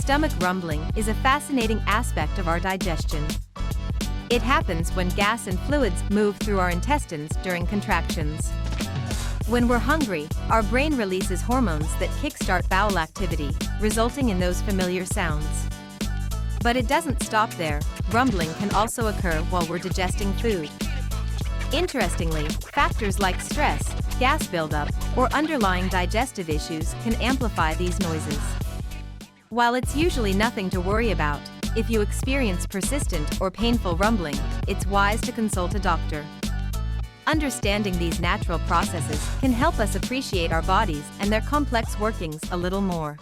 Stomach rumbling is a fascinating aspect of our digestion. It happens when gas and fluids move through our intestines during contractions. When we're hungry, our brain releases hormones that kickstart bowel activity, resulting in those familiar sounds. But it doesn't stop there. Rumbling can also occur while we're digesting food. Interestingly, factors like stress, gas buildup, or underlying digestive issues can amplify these noises. While it's usually nothing to worry about, if you experience persistent or painful rumbling, it's wise to consult a doctor. Understanding these natural processes can help us appreciate our bodies and their complex workings a little more.